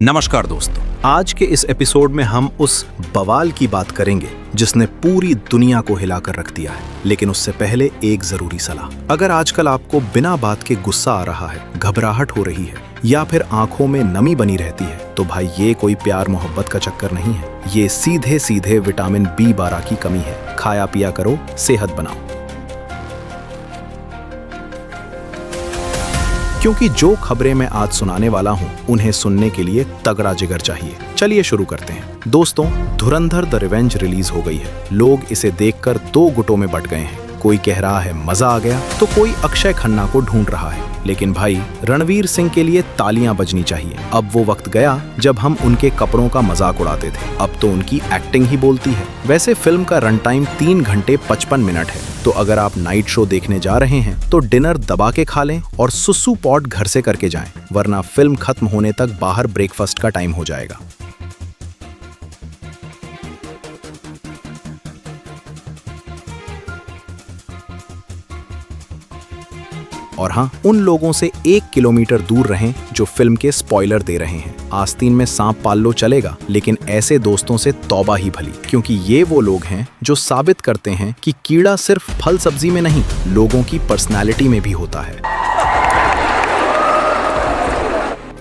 नमस्कार दोस्तों, आज के इस एपिसोड में हम उस बवाल की बात करेंगे जिसने पूरी दुनिया को हिलाकर रख दिया है। लेकिन उससे पहले एक जरूरी सलाह। अगर आजकल आपको बिना बात के गुस्सा आ रहा है, घबराहट हो रही है या फिर आंखों में नमी बनी रहती है, तो भाई ये कोई प्यार मोहब्बत का चक्कर नहीं है। ये सीधे सीधे विटामिन B12 की कमी है। खाया पिया करो, सेहत बनाओ। क्योंकि जो खबरें मैं आज सुनाने वाला हूं, उन्हें सुनने के लिए तगड़ा जिगर चाहिए। चलिए शुरू करते हैं। दोस्तों, धुरंधर द रिवेंज रिलीज हो गई है। लोग इसे देखकर दो गुटों में बंट गए हैं। कोई कह रहा है मजा आ गया, तो कोई अक्षय खन्ना को ढूंढ रहा है। लेकिन भाई, रणवीर सिंह के लिए तालियां बजनी चाहिए। अब वो वक्त गया जब हम उनके कपड़ों का मजाक उड़ाते थे। अब तो उनकी एक्टिंग ही बोलती है। वैसे फिल्म का रन टाइम 3 घंटे 55 मिनट है, तो अगर आप नाइट शो देखने जा रहे हैं तो डिनर दबा के खा लें और सुसु पॉट घर से करके जाएं, वरना फिल्म खत्म होने तक बाहर ब्रेकफास्ट का टाइम हो जाएगा। और हाँ, उन लोगों से 1 किलोमीटर दूर रहें जो फिल्म के स्पॉइलर दे रहे हैं। आस्तीन में सांप पाल लो चलेगा, लेकिन ऐसे दोस्तों से तौबा ही भली, क्योंकि ये वो लोग हैं जो साबित करते हैं कि कीड़ा सिर्फ फल सब्जी में नहीं, लोगों की पर्सनैलिटी में भी होता है।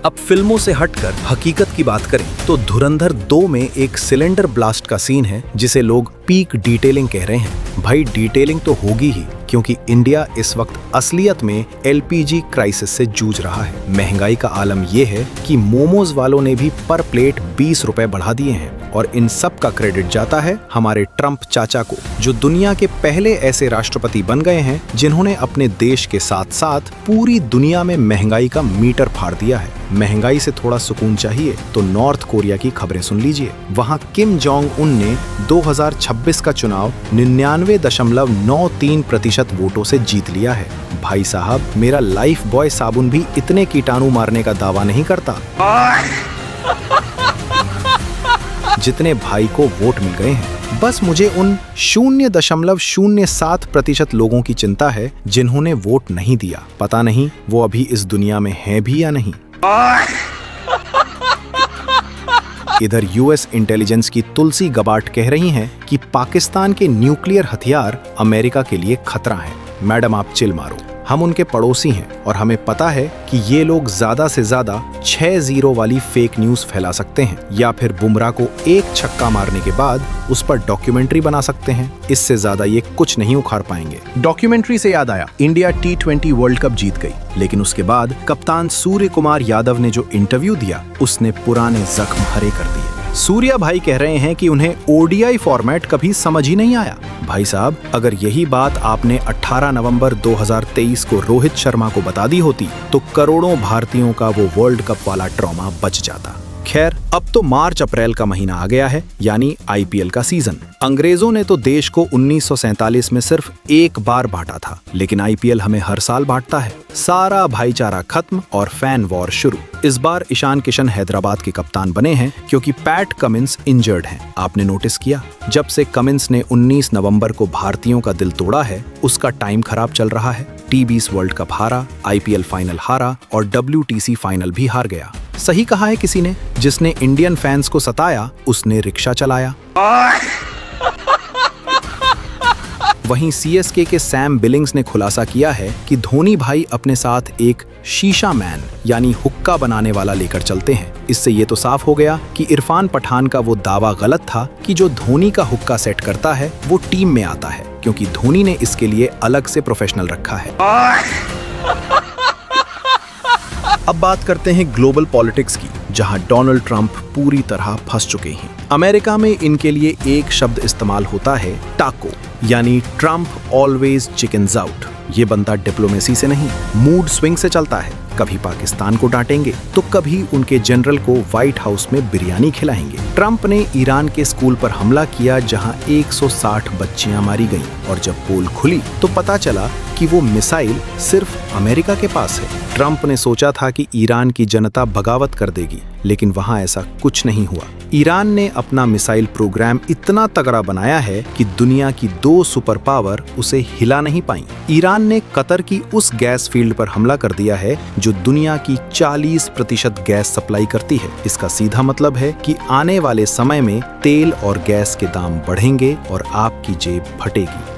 अब फिल्मों से हटकर हकीकत की बात करें तो धुरंधर 2 में एक सिलेंडर ब्लास्ट का सीन है जिसे लोग पीक डिटेलिंग कह रहे हैं। भाई, डिटेलिंग तो होगी ही, क्योंकि इंडिया इस वक्त असलियत में LPG क्राइसिस से जूझ रहा है। महंगाई का आलम यह है कि मोमोज वालों ने भी पर प्लेट 20 रुपए बढ़ा दिए हैं। और इन सब का क्रेडिट जाता है हमारे ट्रंप चाचा को, जो दुनिया के पहले ऐसे राष्ट्रपति बन गए हैं जिन्होंने अपने देश के साथ साथ पूरी दुनिया में महंगाई का मीटर फाड़ दिया है। महंगाई से थोड़ा सुकून चाहिए तो नॉर्थ कोरिया की खबरें सुन लीजिए। वहां किम जोंग उन ने 2026 का चुनाव 99.93% वोटों से जीत लिया है। भाई साहब, मेरा लाइफ बॉय साबुन भी इतने कीटाणु मारने का दावा नहीं करता जितने भाई को वोट मिल गए हैं। बस मुझे उन 0.07% लोगों की चिंता है जिन्होंने वोट नहीं दिया। पता नहीं वो अभी इस दुनिया में हैं भी या नहीं। इधर US इंटेलिजेंस की तुलसी गबाट कह रही हैं कि पाकिस्तान के न्यूक्लियर हथियार अमेरिका के लिए खतरा हैं। मैडम, आप चिल मारो। हम उनके पड़ोसी हैं और हमें पता है कि ये लोग ज्यादा से ज्यादा 6-0 वाली फेक न्यूज फैला सकते हैं, या फिर बुमराह को 1 छक्का मारने के बाद उस पर डॉक्यूमेंट्री बना सकते हैं। इससे ज्यादा ये कुछ नहीं उखाड़ पाएंगे। डॉक्यूमेंट्री से याद आया, इंडिया T20 वर्ल्ड कप जीत गई, लेकिन उसके बाद कप्तान सूर्य कुमार यादव ने जो इंटरव्यू दिया, उसने पुराने जख्म हरे कर दिए। सूर्या भाई कह रहे हैं कि उन्हें ODI फॉर्मेट कभी समझ ही नहीं आया। भाई साहब, अगर यही बात आपने 18 नवंबर 2023 को रोहित शर्मा को बता दी होती तो करोड़ों भारतीयों का वो वर्ल्ड कप वाला ट्रॉमा बच जाता। खैर, अब तो मार्च अप्रैल का महीना आ गया है, यानी IPL का सीजन। अंग्रेजों ने तो देश को 1947 में सिर्फ एक बार बांटा था, लेकिन IPL हमें हर साल बांटता है। सारा भाईचारा खत्म और फैन वॉर शुरू। इस बार ईशान किशन हैदराबाद के कप्तान बने हैं क्योंकि पैट कमिंस इंजर्ड हैं। आपने नोटिस किया? जब से कमिंस ने 19 नवंबर को भारतीयों का दिल तोड़ा है, उसका टाइम खराब चल रहा है। T20 वर्ल्ड कप हारा, IPL फाइनल हारा और WTC फाइनल भी हार गया। सही कहा है किसी ने, जिसने इंडियन फैंस को सताया उसने रिक्शा चलाया। वहीं CSK के सैम बिलिंग्स ने खुलासा किया है कि धोनी भाई अपने साथ एक शीशा मैन यानी हुक्का बनाने वाला लेकर चलते हैं। इससे ये तो साफ हो गया कि इरफान पठान का वो दावा गलत था कि जो धोनी का हुक्का सेट करता है वो टीम में आता है, क्योंकि धोनी ने इसके लिए अलग से प्रोफेशनल रखा है। अब बात करते हैं ग्लोबल पॉलिटिक्स की, जहां डोनाल्ड ट्रंप पूरी तरह फंस चुके हैं। अमेरिका में इनके लिए एक शब्द इस्तेमाल होता है, टाको, यानी ट्रंप ऑलवेज चिकन्स आउट। ये बनता डिप्लोमेसी से नहीं, मूड स्विंग से चलता है। कभी पाकिस्तान को डांटेंगे तो कभी उनके जनरल को व्हाइट हाउस में बिरयानी खिलाएंगे। ट्रंप ने ईरान के स्कूल पर हमला किया जहां 160 बच्चियां मारी गईं, और जब पोल खुली तो पता चला कि वो मिसाइल सिर्फ अमेरिका के पास है। ट्रंप ने सोचा था कि ईरान की जनता बगावत कर देगी, लेकिन वहां ऐसा कुछ नहीं हुआ। ईरान ने अपना मिसाइल प्रोग्राम इतना तगड़ा बनाया है कि दुनिया की 2 सुपर पावर उसे हिला नहीं पाई। ईरान ने कतर की उस गैस फील्ड पर हमला कर दिया है जो दुनिया की 40% गैस सप्लाई करती है। इसका सीधा मतलब है कि आने वाले समय में तेल और गैस के दाम बढ़ेंगे और आपकी जेब फटेगी।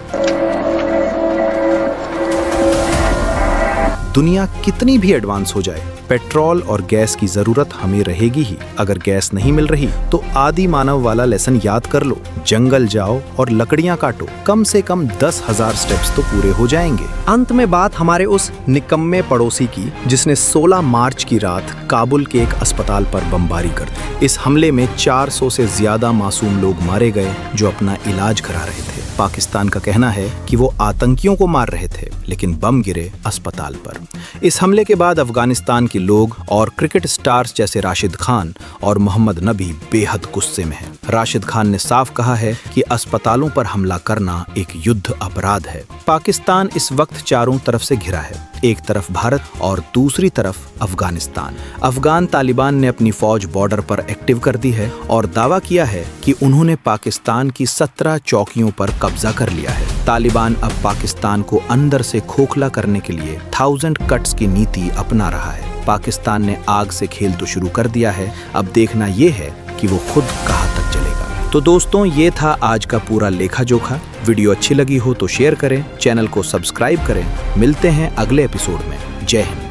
दुनिया कितनी भी एडवांस हो जाए, पेट्रोल और गैस की जरूरत हमें रहेगी ही। अगर गैस नहीं मिल रही तो आदि मानव वाला लेसन याद कर लो, जंगल जाओ और लकड़ियां काटो, कम से कम 10,000 स्टेप्स तो पूरे हो जाएंगे। अंत में बात हमारे उस निकम्मे पड़ोसी की जिसने 16 मार्च की रात काबुल के एक अस्पताल पर बमबारी कर दी। इस हमले में 400 से ज्यादा मासूम लोग मारे गए जो अपना इलाज करा रहे थे। पाकिस्तान का कहना है कि वो आतंकियों को मार रहे थे, लेकिन बम गिरे अस्पताल पर। इस हमले के बाद अफगानिस्तान के लोग और क्रिकेट स्टार्स जैसे राशिद खान और मोहम्मद नबी बेहद गुस्से में हैं। राशिद खान ने साफ कहा है कि अस्पतालों पर हमला करना एक युद्ध अपराध है। पाकिस्तान इस वक्त चारों तरफ से घिरा है, एक तरफ भारत और दूसरी तरफ अफगानिस्तान। अफगान तालिबान ने अपनी फौज बॉर्डर पर एक्टिव कर दी है और दावा किया है कि उन्होंने पाकिस्तान की 17 चौकियों पर कब्जा कर लिया है। तालिबान अब पाकिस्तान को अंदर से खोखला करने के लिए 1000 कट्स की नीति अपना रहा है। पाकिस्तान ने आग से खेल तो शुरू कर दिया है, अब देखना ये है कि वो खुद कहां तक चलेगा। तो दोस्तों, ये था आज का पूरा लेखा जोखा। वीडियो अच्छी लगी हो तो शेयर करें, चैनल को सब्सक्राइब करें। मिलते हैं अगले एपिसोड में। जय हिंद।